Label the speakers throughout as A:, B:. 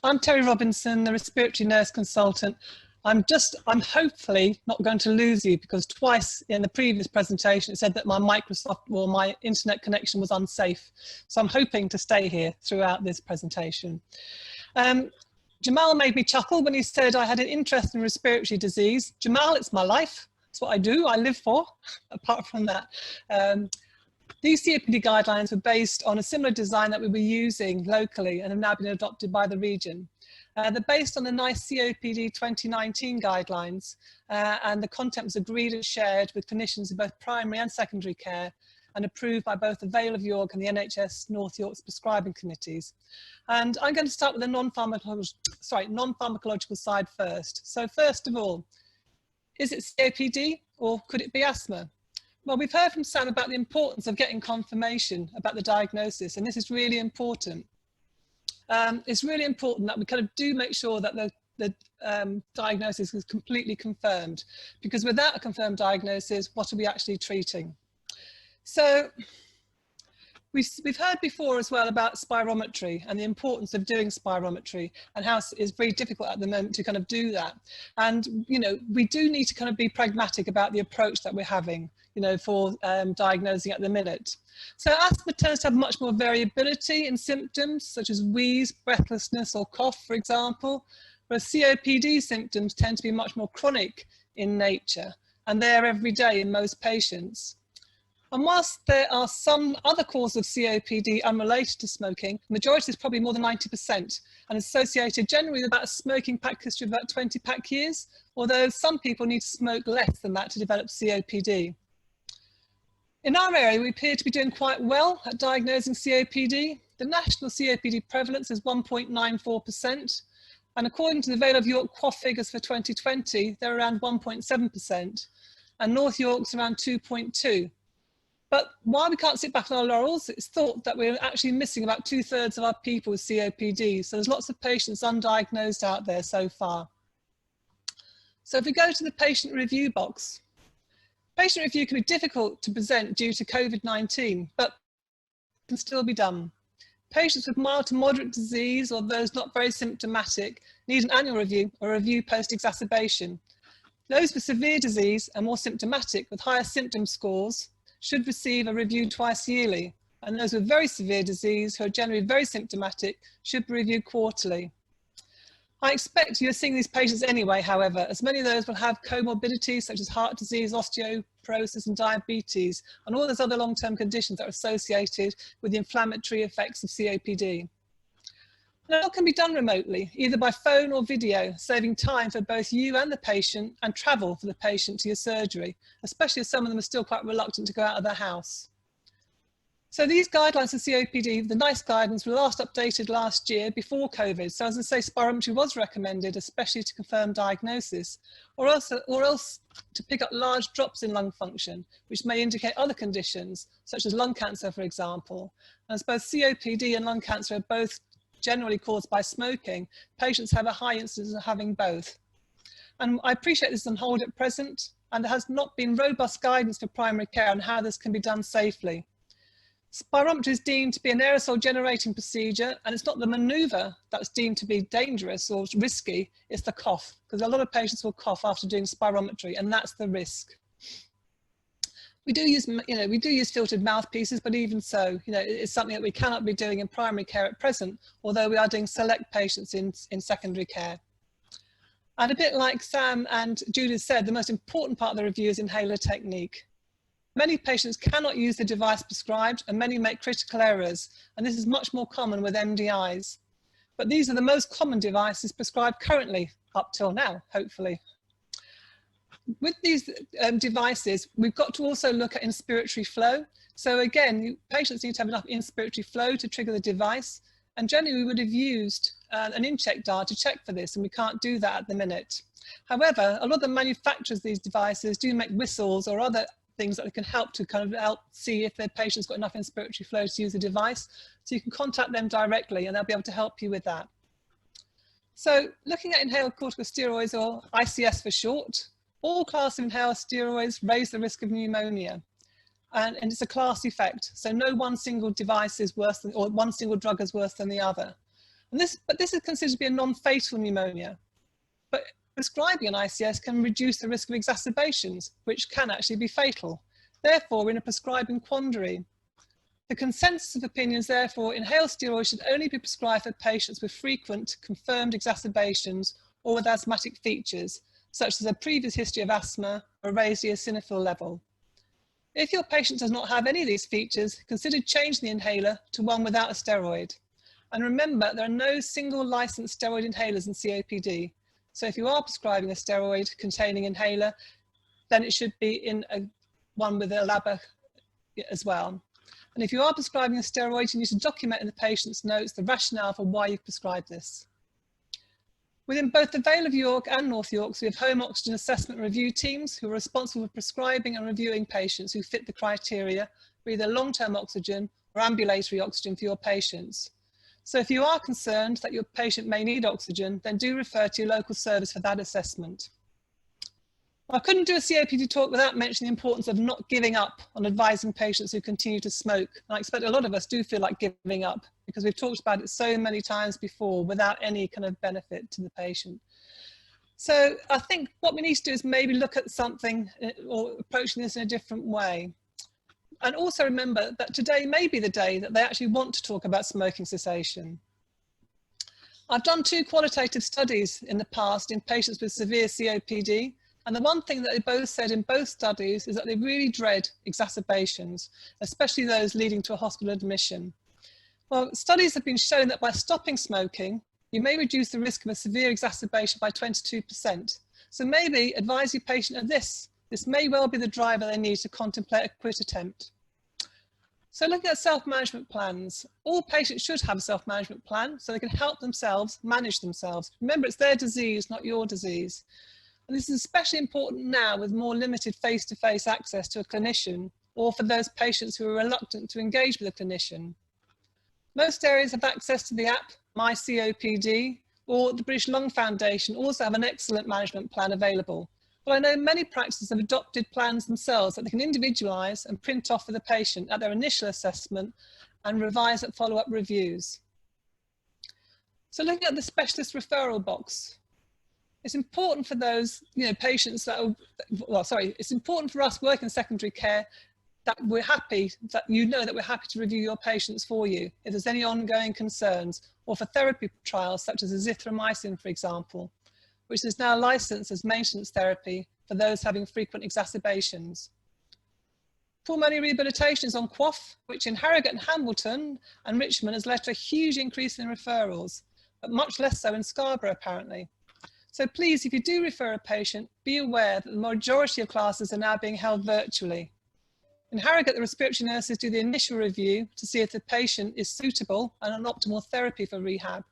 A: I'm Terry Robinson, the respiratory nurse consultant. I'm hopefully not going to lose you because twice in the previous presentation it said that my Microsoft or my internet connection was unsafe. So I'm hoping to stay here throughout this presentation. Jamal made me chuckle when he said I had an interest in respiratory disease. Jamal, it's my life. It's what I do, I live for, apart from that. These COPD guidelines were based on a similar design that we were using locally and have now been adopted by the region. They're based on the NICE COPD 2019 guidelines, and the content was agreed and shared with clinicians in both primary and secondary care and approved by both the Vale of York and the NHS North York's prescribing committees. And I'm going to start with the non-pharmacological side first. So first of all, is it COPD or could it be asthma? Well, we've heard from Sam about the importance of getting confirmation about the diagnosis, and this is really important. It's really important that we kind of do make sure that the diagnosis is completely confirmed, because without a confirmed diagnosis, what are we actually treating? So we've heard before as well about spirometry and the importance of doing spirometry and how it's very difficult at the moment to kind of do that. And, you know, we do need to kind of be pragmatic about the approach that we're having, you know, for diagnosing at the minute. So asthma tends to have much more variability in symptoms such as wheeze, breathlessness or cough, for example, whereas COPD symptoms tend to be much more chronic in nature and they're every day in most patients. And whilst there are some other causes of COPD unrelated to smoking, the majority is probably more than 90% and associated generally with about a smoking pack history of about 20 pack years, although some people need to smoke less than that to develop COPD. In our area, we appear to be doing quite well at diagnosing COPD. The national COPD prevalence is 1.94%, and according to the Vale of York QOF figures for 2020, they're around 1.7%, and North York's around 2.2%. But while we can't sit back on our laurels, it's thought that we're actually missing about 2/3 of our people with COPD. So there's lots of patients undiagnosed out there so far. So if we go to the patient review box, patient review can be difficult to present due to COVID-19, but can still be done. Patients with mild to moderate disease or those not very symptomatic need an annual review or a review post-exacerbation. Those with severe disease and more symptomatic with higher symptom scores should receive a review twice yearly, and those with very severe disease who are generally very symptomatic should be reviewed quarterly. I expect you're seeing these patients anyway, however, as many of those will have comorbidities such as heart disease, osteoporosis and diabetes, and all those other long-term conditions that are associated with the inflammatory effects of COPD. Now, it can be done remotely, either by phone or video, saving time for both you and the patient and travel for the patient to your surgery, especially as some of them are still quite reluctant to go out of their house. So these guidelines for COPD, the NICE guidance, were last updated last year before COVID. So as I say, spirometry was recommended, especially to confirm diagnosis, or else to pick up large drops in lung function, which may indicate other conditions, such as lung cancer, for example. And as both COPD and lung cancer are both generally caused by smoking, patients have a high incidence of having both. And I appreciate this is on hold at present, and there has not been robust guidance for primary care on how this can be done safely. Spirometry is deemed to be an aerosol generating procedure, and it's not the manoeuvre that's deemed to be dangerous or risky, it's the cough, because a lot of patients will cough after doing spirometry, and that's the risk. We do use filtered mouthpieces, but even so, it's something that we cannot be doing in primary care at present, although we are doing select patients in secondary care. And a bit like Sam and Judith said, the most important part of the review is inhaler technique. Many patients cannot use the device prescribed, and many make critical errors, and this is much more common with MDIs. But these are the most common devices prescribed currently, up till now, hopefully. With these devices, we've got to also look at inspiratory flow. So again, patients need to have enough inspiratory flow to trigger the device. And generally, we would have used an in-check dial to check for this, and we can't do that at the minute. However, a lot of the manufacturers of these devices do make whistles or other things that can help to kind of help see if their patient's got enough inspiratory flow to use the device. So you can contact them directly, and they'll be able to help you with that. So looking at inhaled corticosteroids, or ICS for short, all classes of inhaled steroids raise the risk of pneumonia, and it's a class effect. So no one single device is worse than, or one single drug is worse than the other. But this is considered to be a non-fatal pneumonia. But prescribing an ICS can reduce the risk of exacerbations, which can actually be fatal. Therefore, we're in a prescribing quandary. The consensus of opinions, therefore, inhaled steroids should only be prescribed for patients with frequent confirmed exacerbations or with asthmatic features, such as a previous history of asthma or raised eosinophil level. If your patient does not have any of these features, consider changing the inhaler to one without a steroid. And remember, there are no single licensed steroid inhalers in COPD. So if you are prescribing a steroid containing inhaler, then it should be in one with a LABA as well. And if you are prescribing a steroid, you need to document in the patient's notes the rationale for why you've prescribed this. Within both the Vale of York and North Yorks, we have home oxygen assessment review teams who are responsible for prescribing and reviewing patients who fit the criteria for either long-term oxygen or ambulatory oxygen for your patients. So if you are concerned that your patient may need oxygen, then do refer to your local service for that assessment. I couldn't do a COPD talk without mentioning the importance of not giving up on advising patients who continue to smoke. And I expect a lot of us do feel like giving up because we've talked about it so many times before without any kind of benefit to the patient. So I think what we need to do is maybe look at something or approaching this in a different way. And also remember that today may be the day that they actually want to talk about smoking cessation. I've done 2 qualitative studies in the past in patients with severe COPD. And the one thing that they both said in both studies is that they really dread exacerbations, especially those leading to a hospital admission. Well, studies have been shown that by stopping smoking, you may reduce the risk of a severe exacerbation by 22%. So maybe advise your patient of this. This may well be the driver they need to contemplate a quit attempt. So looking at self-management plans, all patients should have a self-management plan so they can help themselves manage themselves. Remember, it's their disease, not your disease. And this is especially important now with more limited face-to-face access to a clinician or for those patients who are reluctant to engage with a clinician. Most areas have access to the app, My COPD, or the British Lung Foundation also have an excellent management plan available. But I know many practices have adopted plans themselves that they can individualise and print off for the patient at their initial assessment and revise at follow-up reviews. So looking at the specialist referral box, it's important for those patients that are, it's important for us working in secondary care that we're happy, that that we're happy to review your patients for you if there's any ongoing concerns, or for therapy trials such as azithromycin, for example, which is now licensed as maintenance therapy for those having frequent exacerbations. Pulmonary rehabilitation is on QOF, which in Harrogate and Hambleton and Richmond has led to a huge increase in referrals, but much less so in Scarborough apparently. So please, if you do refer a patient, be aware that the majority of classes are now being held virtually. In Harrogate, the respiratory nurses do the initial review to see if the patient is suitable and an optimal therapy for rehab.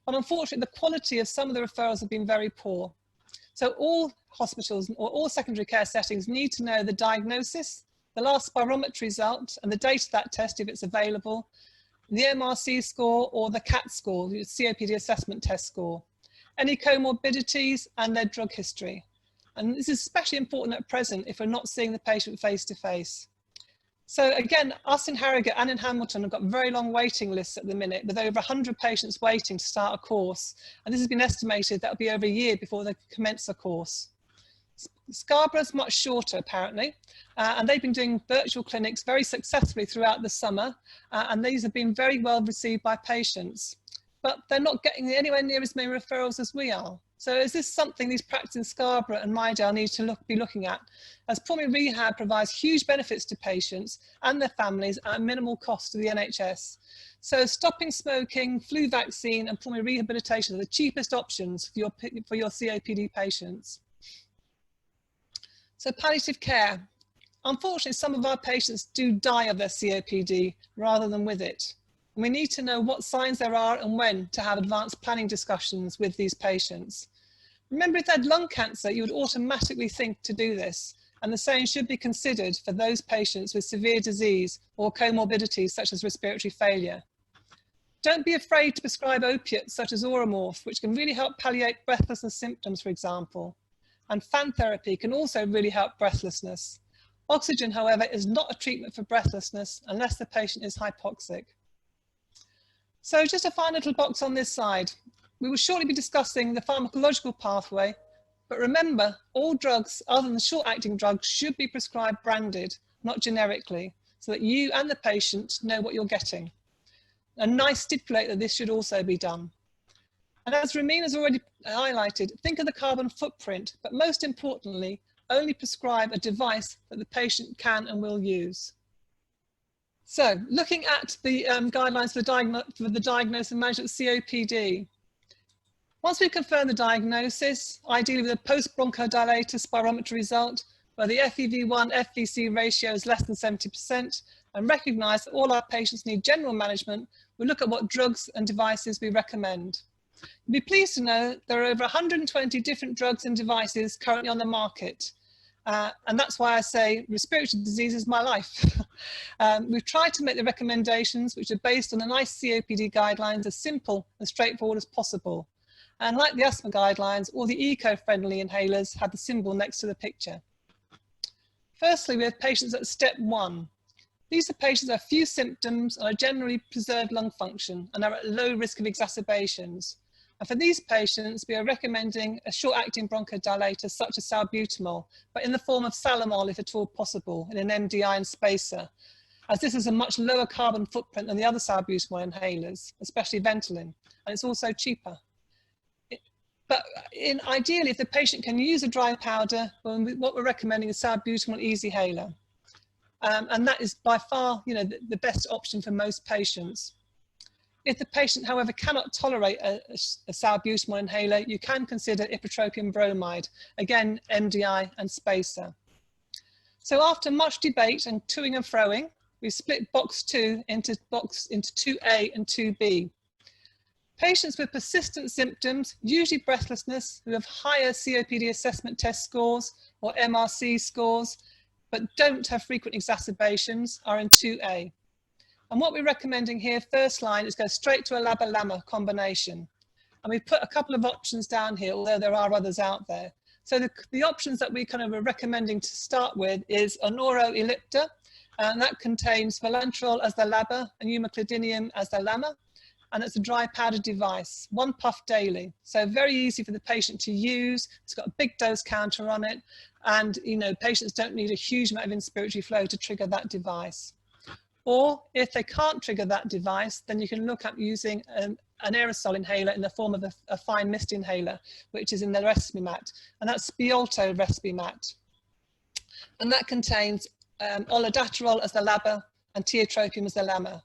A: But unfortunately, the quality of some of the referrals have been very poor. So all hospitals or all secondary care settings need to know the diagnosis, the last spirometry result, and the date of that test if it's available, the MRC score or the CAT score, the COPD assessment test score, any comorbidities and their drug history. And this is especially important at present if we're not seeing the patient face to face. So again, us in Harrogate and in Hamilton have got very long waiting lists at the minute with over 100 patients waiting to start a course. And this has been estimated that will be over a year before they commence a course. Scarborough's much shorter apparently, and they've been doing virtual clinics very successfully throughout the summer, and these have been very well received by patients. But they're not getting anywhere near as many referrals as we are. So is this something these practices in Scarborough and Mydale need to be looking at? As pulmonary rehab provides huge benefits to patients and their families at a minimal cost to the NHS. So stopping smoking, flu vaccine and pulmonary rehabilitation are the cheapest options for your COPD patients. So palliative care. Unfortunately, some of our patients do die of their COPD rather than with it. And we need to know what signs there are and when to have advanced planning discussions with these patients. Remember, if they had lung cancer, you would automatically think to do this. And the same should be considered for those patients with severe disease or comorbidities such as respiratory failure. Don't be afraid to prescribe opiates such as Oromorph, which can really help palliate breathlessness symptoms, for example. And fan therapy can also really help breathlessness. Oxygen, however, is not a treatment for breathlessness unless the patient is hypoxic. So just a final little box on this side. We will shortly be discussing the pharmacological pathway, but remember, all drugs other than the short-acting drugs should be prescribed branded, not generically, so that you and the patient know what you're getting. And NICE stipulate that this should also be done. And as Ramin has already highlighted, think of the carbon footprint, but most importantly, only prescribe a device that the patient can and will use. So looking at the guidelines for the diagnosis and management of COPD. Once we confirm the diagnosis, ideally with a post-bronchodilator spirometry result, where the FEV1 FVC ratio is less than 70%, and recognise that all our patients need general management, we look at what drugs and devices we recommend. You'll be pleased to know there are over 120 different drugs and devices currently on the market. And that's why I say respiratory disease is my life. We've tried to make the recommendations, which are based on the NICE COPD guidelines, as simple and straightforward as possible. And like the asthma guidelines, all the eco-friendly inhalers have the symbol next to the picture. Firstly, we have patients at step 1. These are patients who have few symptoms and are generally preserved lung function and are at low risk of exacerbations. And for these patients, we are recommending a short-acting bronchodilator such as salbutamol, but in the form of salamol if at all possible, in an MDI and spacer, as this is a much lower carbon footprint than the other salbutamol inhalers, especially Ventolin, and it's also cheaper. But ideally, if the patient can use a dry powder, well, what we're recommending is salbutamol Easyhaler. And that is by far, the best option for most patients. If the patient, however, cannot tolerate a salbutamol inhaler, you can consider ipratropium bromide, again, MDI and spacer. So after much debate and toing and froing, we split box 2 into 2A and 2B. Patients with persistent symptoms, usually breathlessness, who have higher COPD assessment test scores or MRC scores, but don't have frequent exacerbations, are in 2A. And what we're recommending here, first line, is go straight to a LABA-LAMA combination. And we've put a couple of options down here, although there are others out there. So the options that we kind of are recommending to start with is an ellipta, and that contains vilanterol as the LABA and umeclidinium as the LAMA. And it's a dry powder device, 1 puff daily. So very easy for the patient to use. It's got a big dose counter on it. And, patients don't need a huge amount of inspiratory flow to trigger that device. Or if they can't trigger that device, then you can look at using an aerosol inhaler in the form of a fine mist inhaler, which is in the Respimat. And that's Spiolto Respimat. And that contains olodaterol as the LABA and tiotropium as the LAMA.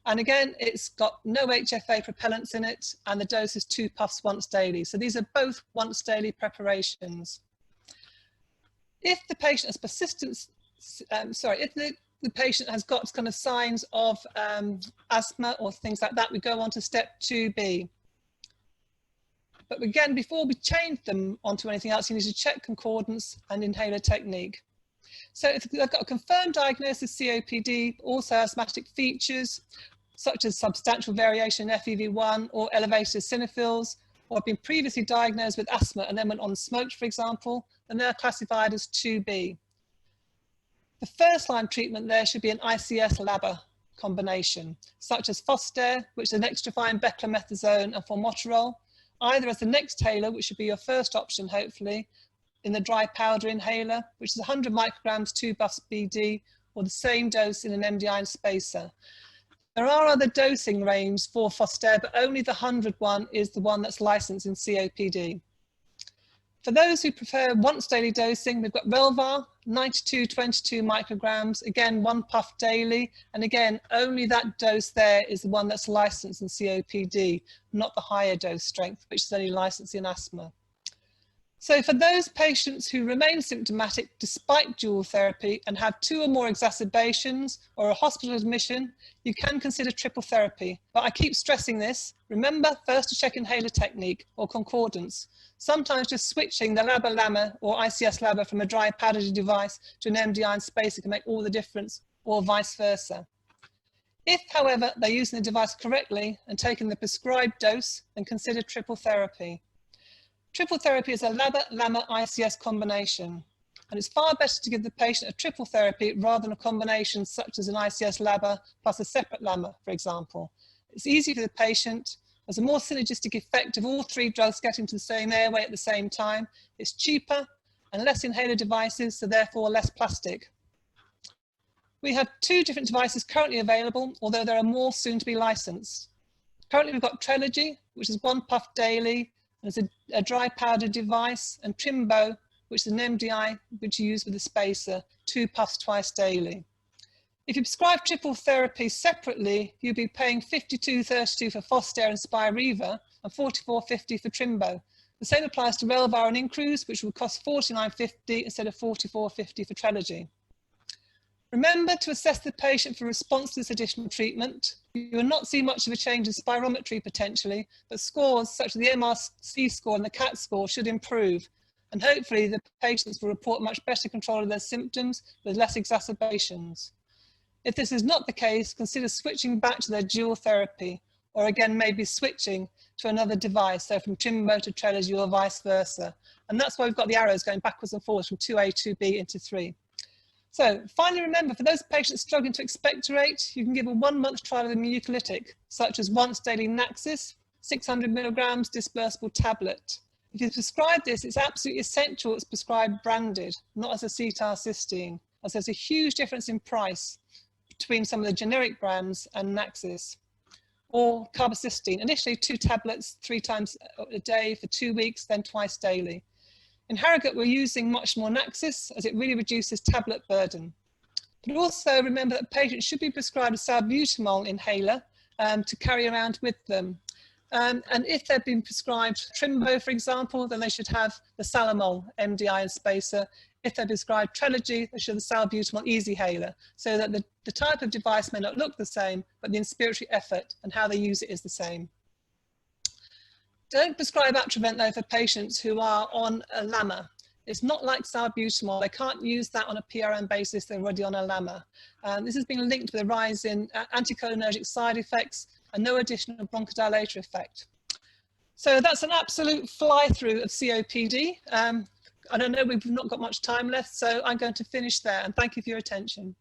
A: And again, it's got no HFA propellants in it, and the dose is 2 puffs once daily. So these are both once daily preparations. If the patient has persistent, if the patient has got kind of signs of asthma or things like that, we go on to step 2B. But again, before we change them onto anything else, you need to check concordance and inhaler technique. So if they've got a confirmed diagnosis of COPD, also asthmatic features, such as substantial variation in FEV1 or elevated eosinophils, or have been previously diagnosed with asthma and then went on smoked, for example, then they're classified as 2B. The first line treatment there should be an ICS-LABA combination, such as Foster, which is an extra fine beclomethasone and formoterol, either as the Nexthaler, which should be your first option, hopefully, in the dry powder inhaler, which is 100 micrograms, 2 buffs BD, or the same dose in an MDI and spacer. There are other dosing ranges for Foster, but only the 100 one is the one that's licensed in COPD. For those who prefer once daily dosing, we've got Relvar, 92-22 micrograms, again, 1 puff daily. And again, only that dose there is the one that's licensed in COPD, not the higher dose strength, which is only licensed in asthma. So for those patients who remain symptomatic despite dual therapy and have 2 or more exacerbations or a hospital admission, you can consider triple therapy. But I keep stressing this. Remember first to check inhaler technique or concordance. Sometimes just switching the LABA-LAMA or ICS-LABA from a dry powdered device to an MDI and spacer can make all the difference, or vice versa. If, however, they're using the device correctly and taking the prescribed dose, then consider triple therapy. Triple therapy is a LABA-LAMA-ICS combination, and it's far better to give the patient a triple therapy rather than a combination such as an ICS-LABA plus a separate LAMA, for example. It's easy for the patient. There's a more synergistic effect of all three drugs getting to the same airway at the same time. It's cheaper and less inhaler devices, so therefore less plastic. We have 2 different devices currently available, although there are more soon to be licensed. Currently we've got Trelegy, which is 1 puff daily, and it's a dry powder device, and Trimbo, which is an MDI, which you use with a spacer, 2 puffs twice daily. If you prescribe triple therapy separately, you'll be paying $52.32 for Foster and Spiriva and $44.50 for Trimbo. The same applies to Relvar and Incruse, which will cost $49.50 instead of $44.50 for Trelegy. Remember to assess the patient for response to this additional treatment. You will not see much of a change in spirometry potentially, but scores such as the MRC score and the CAT score should improve. And hopefully the patients will report much better control of their symptoms with less exacerbations. If this is not the case, consider switching back to their dual therapy, or again, maybe switching to another device, so from Trimbo to Trelegy or vice versa. And that's why we've got the arrows going backwards and forwards from 2A, 2B into 3. So finally, remember, for those patients struggling to expectorate, you can give a 1-month trial of a mucolytic, such as once daily Naxis, 600 milligrams dispersible tablet. If you prescribe this, it's absolutely essential it's prescribed branded, not as acetylcysteine, as there's a huge difference in price between some of the generic brands and Naxis. Or carbamazepine, initially 2 tablets 3 times a day for 2 weeks, then twice daily. In Harrogate, we're using much more Naxis as it really reduces tablet burden. But also remember that patients should be prescribed a salbutamol inhaler to carry around with them. And if they've been prescribed Trimbo, for example, then they should have the Salamol MDI and spacer. If they're prescribed Trelegy, they should have the salbutamol Easyhaler, so that the type of device may not look the same, but the inspiratory effort and how they use it is the same. Don't prescribe Atrovent though for patients who are on a LAMA. It's not like salbutamol. They can't use that on a PRN basis. They're already on a LAMA. This has been linked with a rise in anticholinergic side effects and no additional bronchodilator effect. So that's an absolute fly through of COPD. I don't know, we've not got much time left, so I'm going to finish there, and thank you for your attention.